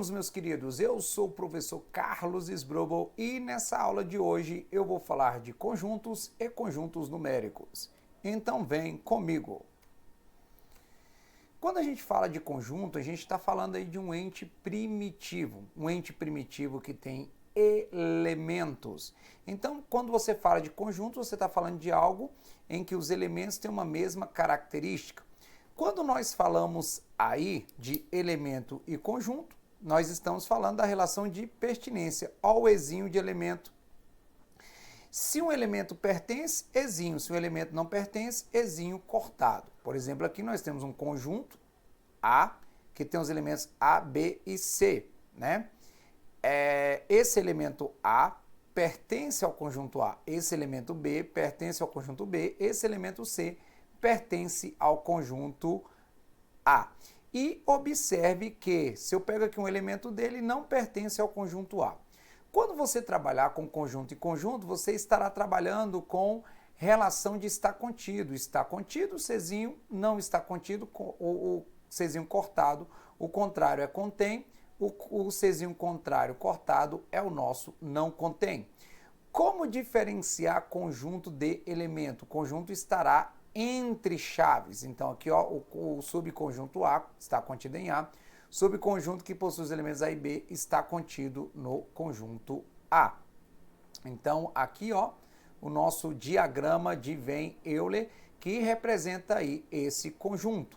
Vamos, meus queridos, eu sou o professor Carlos Sbrobel e nessa aula de hoje eu vou falar de conjuntos e conjuntos numéricos. Então vem comigo. Quando a gente fala de conjunto, a gente está falando aí de um ente primitivo que tem elementos. Então, quando você fala de conjunto, você está falando de algo em que os elementos têm uma mesma característica. Quando nós falamos aí de elemento e conjunto, nós estamos falando da relação de pertinência, ao ezinho de elemento. Se um elemento pertence, ezinho. Se um elemento não pertence, ezinho cortado. Por exemplo, aqui nós temos um conjunto A, que tem os elementos A, B e C, né? Esse elemento A pertence ao conjunto A. Esse elemento B pertence ao conjunto B. Esse elemento C pertence ao conjunto A. E observe que, se eu pego aqui um elemento dele, não pertence ao conjunto A. Quando você trabalhar com conjunto e conjunto, você estará trabalhando com relação de estar contido. Está contido, o Czinho não está contido, o Czinho cortado. O contrário é contém, o Czinho contrário cortado é o nosso não contém. Como diferenciar conjunto de elemento? O conjunto estará entre chaves. Então, aqui ó, o subconjunto A está contido em A. Subconjunto que possui os elementos A e B está contido no conjunto A. Então, aqui ó, o nosso diagrama de Venn-Euler, que representa aí esse conjunto.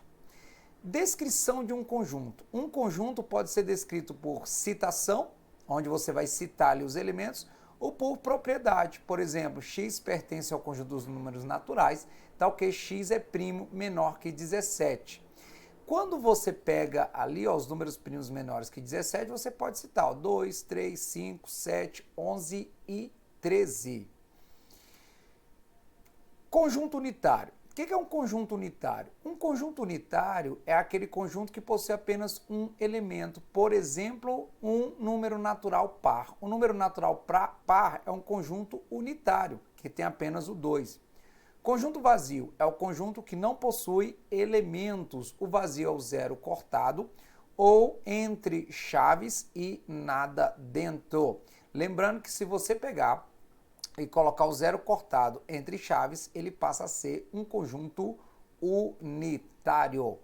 Descrição de um conjunto. Um conjunto pode ser descrito por citação, onde você vai citar ali os elementos, ou por propriedade. Por exemplo, x pertence ao conjunto dos números naturais, tal que x é primo menor que 17. Quando você pega ali ó, os números primos menores que 17, você pode citar ó, 2, 3, 5, 7, 11 e 13. Conjunto unitário. O que é um conjunto unitário? Um conjunto unitário é aquele conjunto que possui apenas um elemento. Por exemplo, um número natural par. O número natural par é um conjunto unitário, que tem apenas o 2. Conjunto vazio é o conjunto que não possui elementos. O vazio é o zero cortado ou entre chaves e nada dentro. Lembrando que se você pegar e colocar o zero cortado entre chaves, ele passa a ser um conjunto unitário.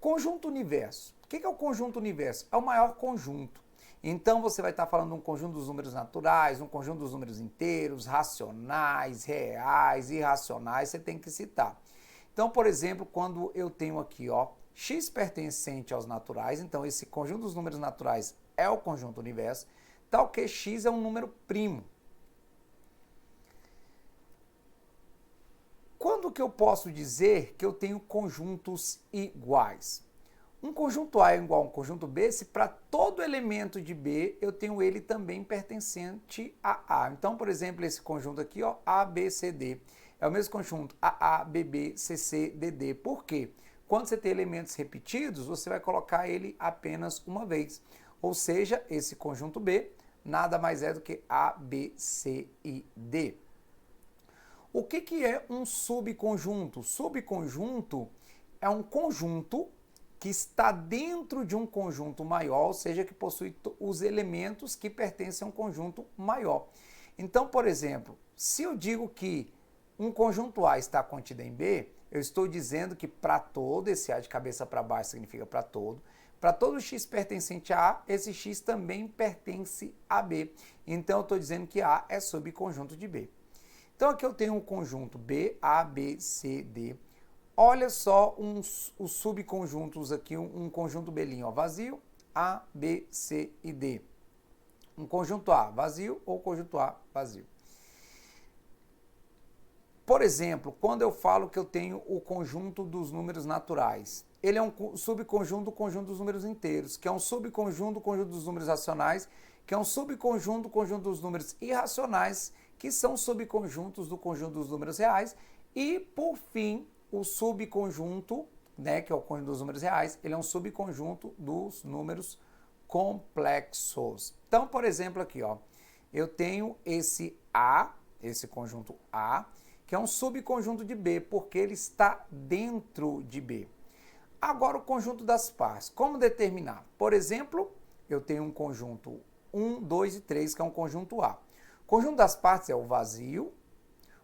Conjunto universo. O que é o conjunto universo? É o maior conjunto. Então, você vai estar falando de um conjunto dos números naturais, um conjunto dos números inteiros, racionais, reais, irracionais, você tem que citar. Então, por exemplo, quando eu tenho aqui, ó, x pertencente aos naturais, então esse conjunto dos números naturais é o conjunto universo, tal que x é um número primo. Quando que eu posso dizer que eu tenho conjuntos iguais? Um conjunto A é igual a um conjunto B se para todo elemento de B eu tenho ele também pertencente a A. Então, por exemplo, esse conjunto aqui, ó, A, B, C, D, é o mesmo conjunto AA, BB, CC, DD. Por quê? Quando você tem elementos repetidos, você vai colocar ele apenas uma vez. Ou seja, esse conjunto B nada mais é do que A, B, C e D. O que é um subconjunto? Subconjunto é um conjunto que está dentro de um conjunto maior, ou seja, que possui os elementos que pertencem a um conjunto maior. Então, por exemplo, se eu digo que um conjunto A está contido em B, eu estou dizendo que para todo, esse A de cabeça para baixo significa para todo x pertencente a A, esse x também pertence a B. Então, eu estou dizendo que A é subconjunto de B. Então, aqui eu tenho um conjunto B, A, B, C, D. Olha só os subconjuntos aqui, um conjunto B', ó, vazio, A, B, C e D. Um conjunto A vazio ou conjunto A vazio. Por exemplo, quando eu falo que eu tenho o conjunto dos números naturais, ele é um subconjunto do conjunto dos números inteiros, que é um subconjunto do conjunto dos números racionais, que é um subconjunto do conjunto dos números irracionais, que são subconjuntos do conjunto dos números reais, e, por fim, o subconjunto, né, que é o conjunto dos números reais, ele é um subconjunto dos números complexos. Então, por exemplo, aqui, ó, eu tenho esse A, esse conjunto A, que é um subconjunto de B, porque ele está dentro de B. Agora o conjunto das partes. Como determinar? Por exemplo, eu tenho um conjunto 1, 2 e 3, que é um conjunto A. O conjunto das partes é o vazio,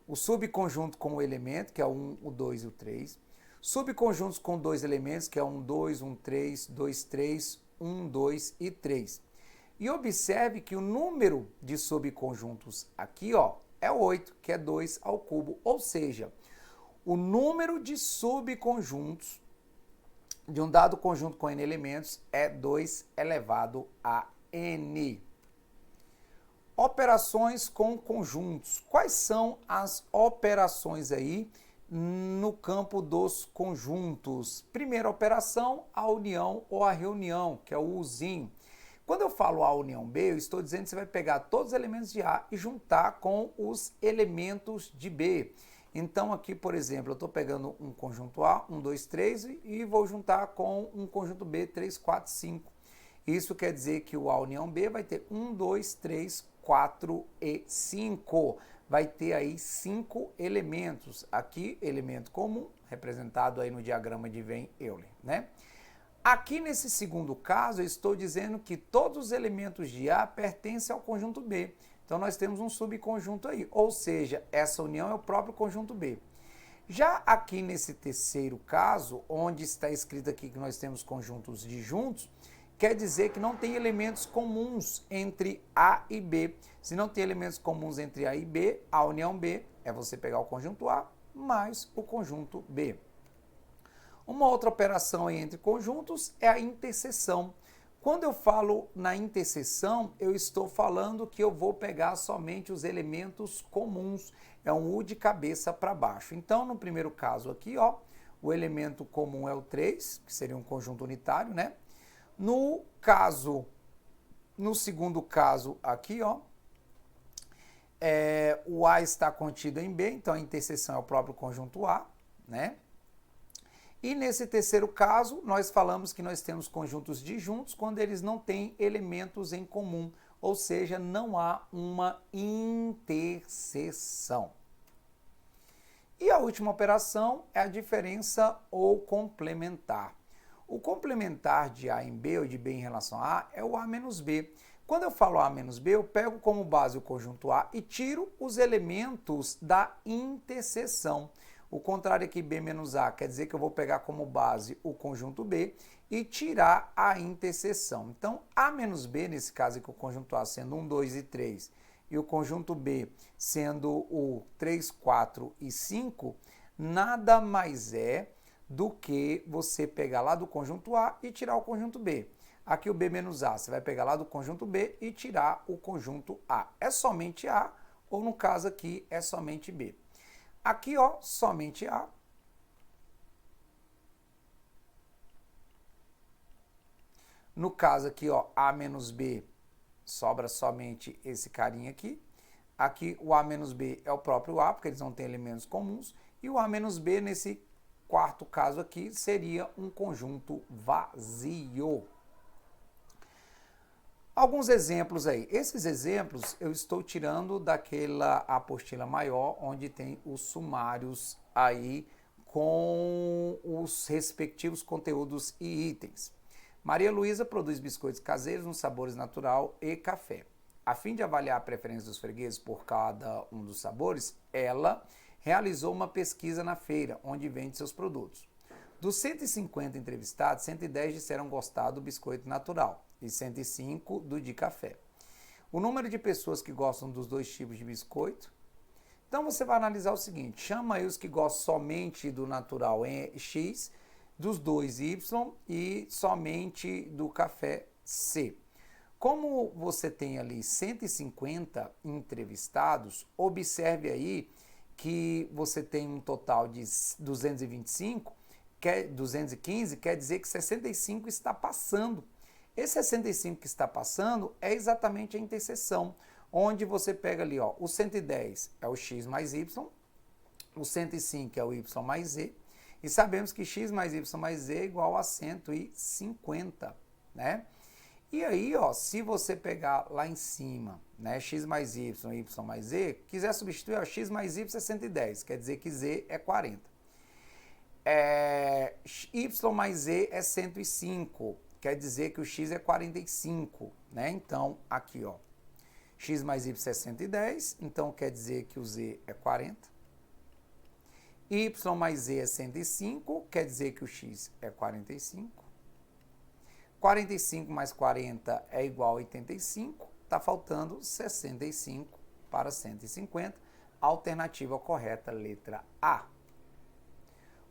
o subconjunto com o elemento, que é o 1, o 2 e o 3. Subconjuntos com dois elementos, que é 1, 2, 1, 3, 2, 3, 1, 2 e 3. E observe que o número de subconjuntos aqui, ó, é 8, que é 2 ao cubo. Ou seja, o número de subconjuntos de um dado conjunto com n elementos é 2 elevado a n. Operações com conjuntos. Quais são as operações aí no campo dos conjuntos? Primeira operação, a união ou a reunião, que é o uzinho. Quando eu falo A união B, eu estou dizendo que você vai pegar todos os elementos de A e juntar com os elementos de B. Então aqui, por exemplo, eu estou pegando um conjunto A, 1, 2, 3, e vou juntar com um conjunto B, 3, 4, 5. Isso quer dizer que o A união B vai ter 1, 2, 3, 4 e 5. Vai ter aí 5 elementos. Aqui, elemento comum, representado aí no diagrama de Venn Euler, né? Aqui nesse segundo caso, eu estou dizendo que todos os elementos de A pertencem ao conjunto B. Então, nós temos um subconjunto aí, ou seja, essa união é o próprio conjunto B. Já aqui nesse terceiro caso, onde está escrito aqui que nós temos conjuntos disjuntos, quer dizer que não tem elementos comuns entre A e B. Se não tem elementos comuns entre A e B, a união B é você pegar o conjunto A mais o conjunto B. Uma outra operação aí entre conjuntos é a interseção. Quando eu falo na interseção, eu estou falando que eu vou pegar somente os elementos comuns. É um U de cabeça para baixo. Então, no primeiro caso aqui, ó, o elemento comum é o 3, que seria um conjunto unitário, né? No segundo caso aqui, ó, o A está contido em B, então a interseção é o próprio conjunto A, né? E nesse terceiro caso, nós falamos que nós temos conjuntos disjuntos quando eles não têm elementos em comum, ou seja, não há uma interseção. E a última operação é a diferença ou complementar. O complementar de A em B ou de B em relação a A é o A menos B. Quando eu falo A menos B, eu pego como base o conjunto A e tiro os elementos da interseção. O contrário aqui, B menos A, quer dizer que eu vou pegar como base o conjunto B e tirar a interseção. Então, A menos B, nesse caso aqui, o conjunto A sendo 1, 2 e 3, e o conjunto B sendo o 3, 4 e 5, nada mais é do que você pegar lá do conjunto A e tirar o conjunto B. Aqui o B menos A, você vai pegar lá do conjunto B e tirar o conjunto A. É somente A, ou no caso aqui, é somente B. Aqui, ó, somente A. No caso aqui, ó, A menos B, sobra somente esse carinha aqui. Aqui, o A menos B é o próprio A, porque eles não têm elementos comuns. E o A menos B, nesse quarto caso aqui, seria um conjunto vazio. Alguns exemplos aí. Esses exemplos eu estou tirando daquela apostila maior, onde tem os sumários aí com os respectivos conteúdos e itens. Maria Luísa produz biscoitos caseiros nos sabores natural e café. A fim de avaliar a preferência dos fregueses por cada um dos sabores, ela realizou uma pesquisa na feira, onde vende seus produtos. Dos 150 entrevistados, 110 disseram gostar do biscoito natural e 105 do de café. O número de pessoas que gostam dos dois tipos de biscoito. Então você vai analisar o seguinte, chama aí os que gostam somente do natural X, dos dois Y e somente do café C. Como você tem ali 150 entrevistados, observe aí que você tem um total de 215, quer dizer que 65 está passando. Esse 65 que está passando é exatamente a interseção, onde você pega ali, ó, o 110 é o x mais y, o 105 é o y mais z, e sabemos que x mais y mais z é igual a 150, né? E aí, ó, se você pegar lá em cima, né, x mais y, y mais z, quiser substituir, ó, x mais y é 110, quer dizer que z é 40. Y mais Z é 105, quer dizer que o X é 45, né? Então, aqui, ó, X mais Y é 110, então quer dizer que o Z é 40. Y mais Z é 105, quer dizer que o X é 45. 45 mais 40 é igual a 85, está faltando 65 para 150, alternativa correta, letra A.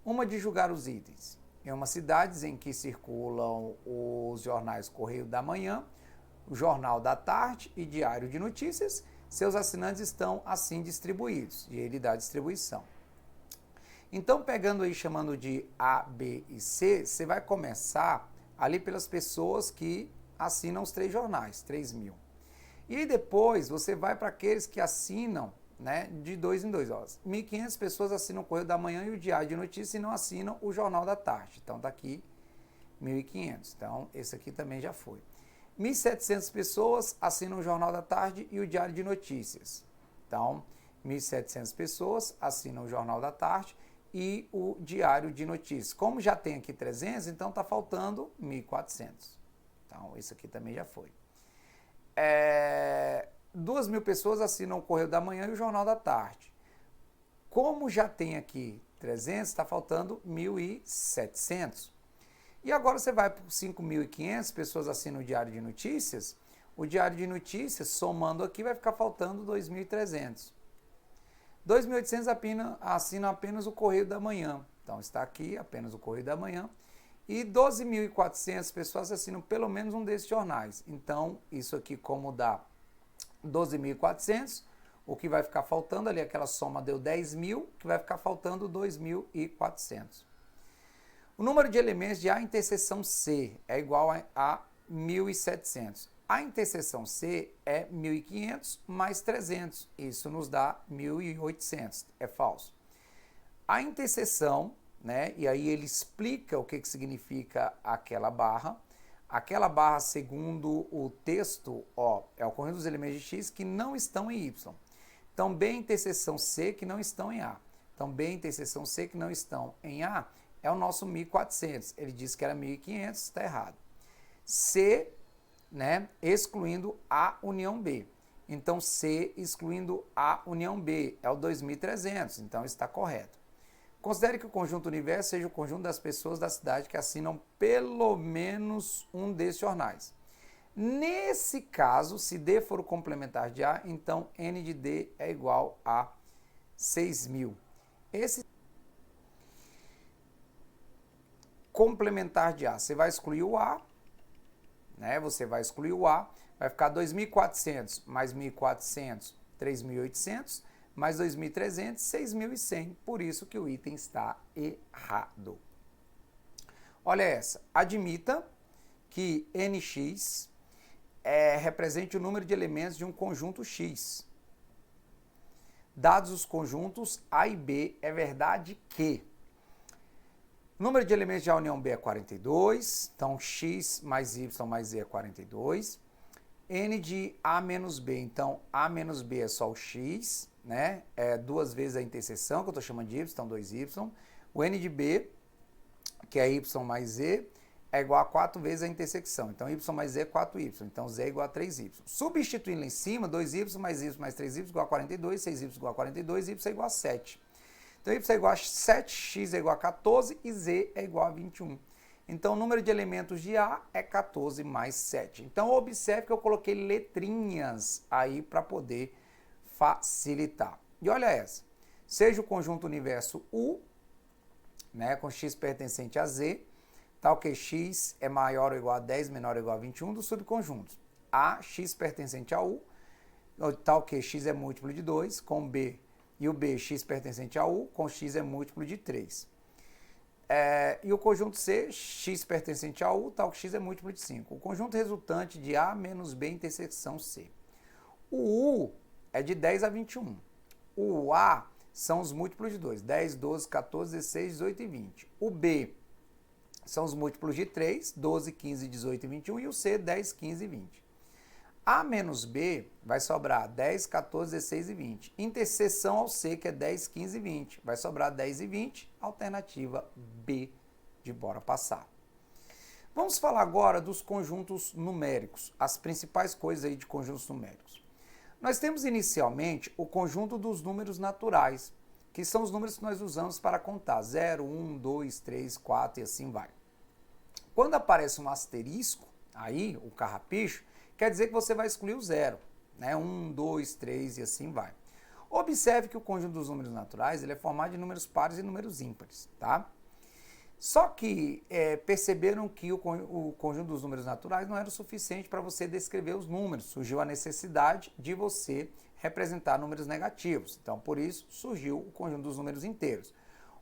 Uma de julgar os itens. Em uma cidade em que circulam os jornais Correio da Manhã, o Jornal da Tarde e Diário de Notícias, seus assinantes estão assim distribuídos, e ele dá a distribuição. Então, pegando aí, chamando de A, B e C, você vai começar ali pelas pessoas que assinam os 3 jornais, 3.000. E aí depois você vai para aqueles que assinam, né, de 2 em 2 horas. 1.500 pessoas assinam o Correio da Manhã e o Diário de Notícias e não assinam o Jornal da Tarde. Então, tá aqui 1.500. Então, esse aqui também já foi. 1.700 pessoas assinam o Jornal da Tarde e o Diário de Notícias. Então, 1.700 pessoas assinam o Jornal da Tarde e o Diário de Notícias. Como já tem aqui 300, então está faltando 1.400. Então, isso aqui também já foi. 2.000 pessoas assinam o Correio da Manhã e o Jornal da Tarde. Como já tem aqui 300, está faltando 1.700. E agora você vai para 5.500 pessoas assinam o Diário de Notícias. O Diário de Notícias, somando aqui, vai ficar faltando 2.300. 2.800 assinam apenas o Correio da Manhã. Então, está aqui apenas o Correio da Manhã. E 12.400 pessoas assinam pelo menos um desses jornais. Então, isso aqui como dá 12.400, o que vai ficar faltando ali, aquela soma deu 10.000, que vai ficar faltando 2.400. O número de elementos de A interseção C é igual a 1.700. A interseção C é 1.500 mais 300. Isso nos dá 1.800. É falso. A interseção, né? E aí ele explica o que significa aquela barra. Aquela barra, segundo o texto, ó, é o conjunto dos elementos de X que não estão em Y. Então, B interseção C que não estão em A. Então, B interseção C que não estão em A é o nosso 1.400. Ele disse que era 1.500, está errado. C, né, excluindo A união B. Então, C excluindo A união B é o 2.300, então está correto. Considere que o conjunto universo seja o conjunto das pessoas da cidade que assinam pelo menos um desses jornais. Nesse caso, se D for o complementar de A, então N de D é igual a 6.000. Esse complementar de A, você vai excluir o A, né? Você vai excluir o A, vai ficar 2.400 mais 1.400, 3.800, mais 2.300, 6.100. Por isso que o item está errado. Olha essa. Admita que NX represente o número de elementos de um conjunto X. Dados os conjuntos A e B, é verdade que o número de elementos de A união B é 42, então X mais Y mais Z é 42. N de A menos B, então A menos B é só o X, né? É 2 vezes a interseção, que eu estou chamando de Y, então 2Y. O N de B, que é Y mais Z, é igual a 4 vezes a intersecção. Então, Y mais Z é 4Y. Então, Z é igual a 3Y. Substituindo lá em cima, 2Y mais 3Y igual a 42, 6Y igual a 42, Y é igual a 7. Então, Y é igual a 7, X é igual a 14 e Z é igual a 21. Então, o número de elementos de A é 14 mais 7. Então, observe que eu coloquei letrinhas aí para poder facilitar. E olha essa. Seja o conjunto universo U, né, com X pertencente a Z, tal que X é maior ou igual a 10, menor ou igual a 21 dos subconjuntos. A, X pertencente a U, tal que X é múltiplo de 2, com B, e o B, X pertencente a U, com X é múltiplo de 3. E o conjunto C, X pertencente a U, tal que X é múltiplo de 5. O conjunto resultante de A menos B intersecção C. O U é de 10 a 21. O A são os múltiplos de 2, 10, 12, 14, 16, 18 e 20. O B são os múltiplos de 3, 12, 15, 18 e 21. E o C, 10, 15 e 20. A menos B vai sobrar 10, 14, 16 e 20. Interseção ao C, que é 10, 15 e 20. Vai sobrar 10 e 20, alternativa B de bora passar. Vamos falar agora dos conjuntos numéricos, as principais coisas aí de conjuntos numéricos. Nós temos inicialmente o conjunto dos números naturais, que são os números que nós usamos para contar 0, 1, 2, 3, 4 e assim vai. Quando aparece um asterisco, aí, o carrapicho, quer dizer que você vai excluir o zero, né? 1, 2, 3 e assim vai. Observe que o conjunto dos números naturais ele é formado de números pares e números ímpares, tá? Só que perceberam que o conjunto dos números naturais não era o suficiente para você descrever os números. Surgiu a necessidade de você representar números negativos. Então, por isso, surgiu o conjunto dos números inteiros,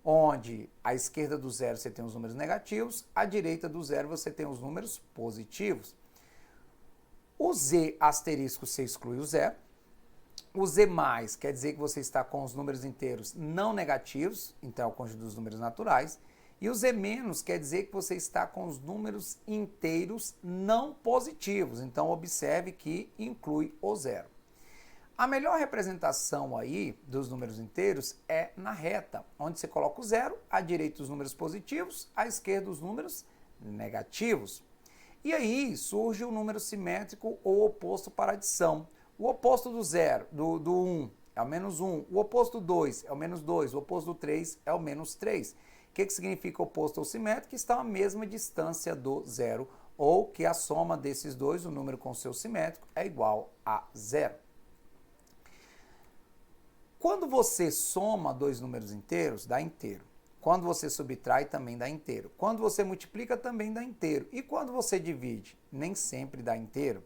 onde à esquerda do zero você tem os números negativos, à direita do zero você tem os números positivos. O Z asterisco você exclui o zero. O Z mais quer dizer que você está com os números inteiros não negativos, então é o conjunto dos números naturais. E o Z menos quer dizer que você está com os números inteiros não positivos, então observe que inclui o zero. A melhor representação aí dos números inteiros é na reta, onde você coloca o zero, à direita os números positivos, à esquerda os números negativos. E aí surge o número simétrico ou oposto para adição. O oposto do zero, do 1 é o menos 1, o oposto do 2 é o menos 2, o oposto do 3 é o menos 3. O que significa oposto ou simétrico? Que estão à mesma distância do zero, ou que a soma desses dois, o número com seu simétrico, é igual a zero. Quando você soma dois números inteiros, dá inteiro. Quando você subtrai, também dá inteiro. Quando você multiplica, também dá inteiro. E quando você divide, nem sempre dá inteiro.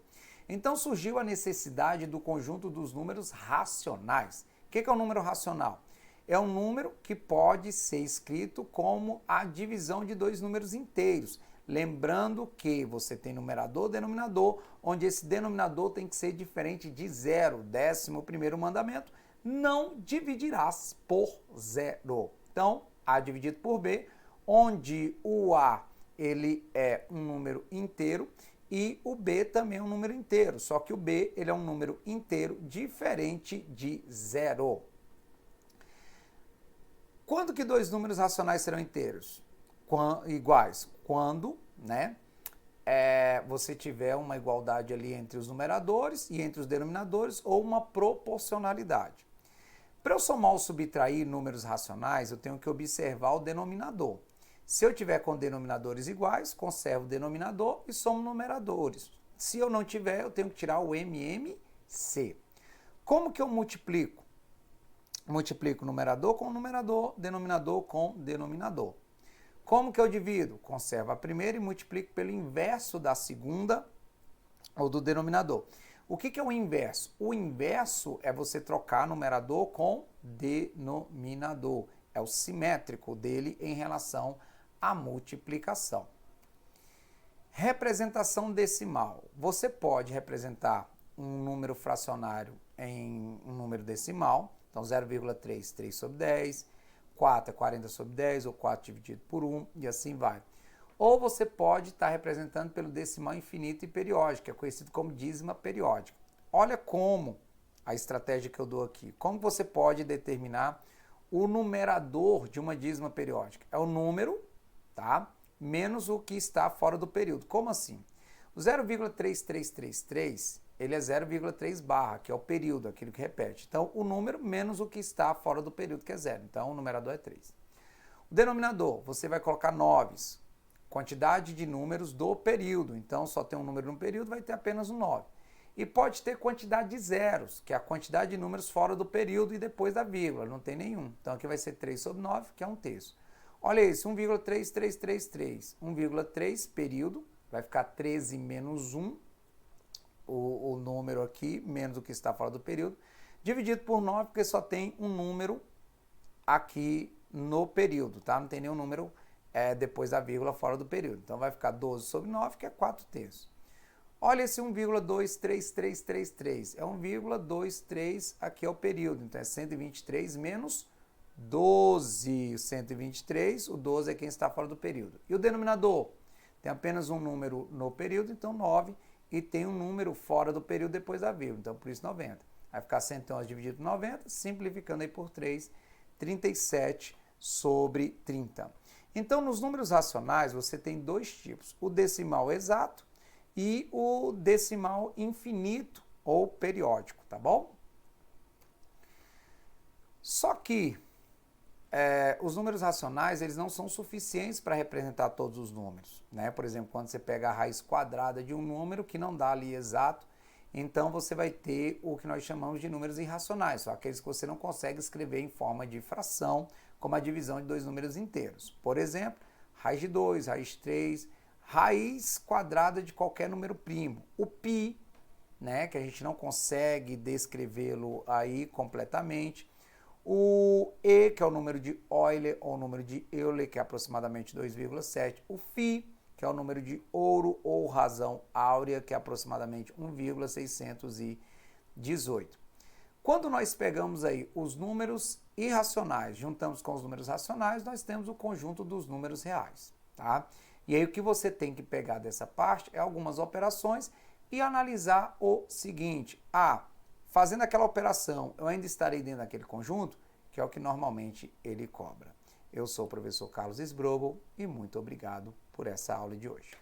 Então surgiu a necessidade do conjunto dos números racionais. O que é um número racional? É um número que pode ser escrito como a divisão de dois números inteiros. Lembrando que você tem numerador e denominador, onde esse denominador tem que ser diferente de zero. 11º mandamento, não dividirás por zero. Então, A dividido por B, onde o A ele é um número inteiro e o B também é um número inteiro, só que o B ele é um número inteiro diferente de zero. Quando que dois números racionais serão inteiros? Iguais. Quando, né, você tiver uma igualdade ali entre os numeradores e entre os denominadores ou uma proporcionalidade. Para eu somar ou subtrair números racionais, eu tenho que observar o denominador. Se eu tiver com denominadores iguais, conservo o denominador e somo numeradores. Se eu não tiver, eu tenho que tirar o MMC. Como que eu multiplico? Multiplico numerador com numerador, denominador com denominador. Como que eu divido? Conservo a primeira e multiplico pelo inverso da segunda ou do denominador. O que é o inverso? O inverso é você trocar numerador com denominador. É o simétrico dele em relação à multiplicação. Representação decimal. Você pode representar um número fracionário em um número decimal. Então, 0,3, 3 sobre 10. 4 é 40 sobre 10, ou 4 dividido por 1, e assim vai. Ou você pode estar representando pelo decimal infinito e periódico, que é conhecido como dízima periódica. Olha como a estratégia que eu dou aqui. Como você pode determinar o numerador de uma dízima periódica? É o número, tá? Menos o que está fora do período. Como assim? O 0,3333, ele é 0,3 barra, que é o período, aquilo que repete. Então, o número menos o que está fora do período, que é 0. Então, o numerador é 3. O denominador, você vai colocar noves. Quantidade de números do período. Então, só tem um número no período, vai ter apenas um 9. E pode ter quantidade de zeros, que é a quantidade de números fora do período e depois da vírgula. Não tem nenhum. Então, aqui vai ser 3 sobre 9, que é 1/3. Olha isso, 1,3333. 1,3 período, vai ficar 13 menos 1, o número aqui, menos o que está fora do período, dividido por 9, porque só tem um número aqui no período, tá? Não tem nenhum número depois da vírgula fora do período. Então vai ficar 12 sobre 9, que é 4/3. Olha esse 1,23333. É 1,23, aqui é o período. Então é 123 menos 12. 123, o 12 é quem está fora do período. E o denominador? Tem apenas um número no período, então 9. e tem um número fora do período depois da vírgula, então por isso 90. Vai ficar 111 dividido por 90, simplificando aí por 3, 37 sobre 30. Então, nos números racionais, você tem dois tipos, o decimal exato e o decimal infinito ou periódico, tá bom? Só que os números racionais, eles não são suficientes para representar todos os números, né? Por exemplo, quando você pega a raiz quadrada de um número que não dá ali exato, então você vai ter o que nós chamamos de números irracionais, são aqueles que você não consegue escrever em forma de fração, como a divisão de dois números inteiros. Por exemplo, raiz de 2, raiz de 3, raiz quadrada de qualquer número primo. O π, né, que a gente não consegue descrevê-lo aí completamente. O E, que é o número de Euler, ou o número de Euler, que é aproximadamente 2,7. O Φ, que é o número de ouro ou razão áurea, que é aproximadamente 1,618. Quando nós pegamos aí os números irracionais, juntamos com os números racionais, nós temos o conjunto dos números reais, tá? E aí o que você tem que pegar dessa parte é algumas operações e analisar o seguinte: fazendo aquela operação, eu ainda estarei dentro daquele conjunto, que é o que normalmente ele cobra. Eu sou o professor Carlos Sbrobel e muito obrigado por essa aula de hoje.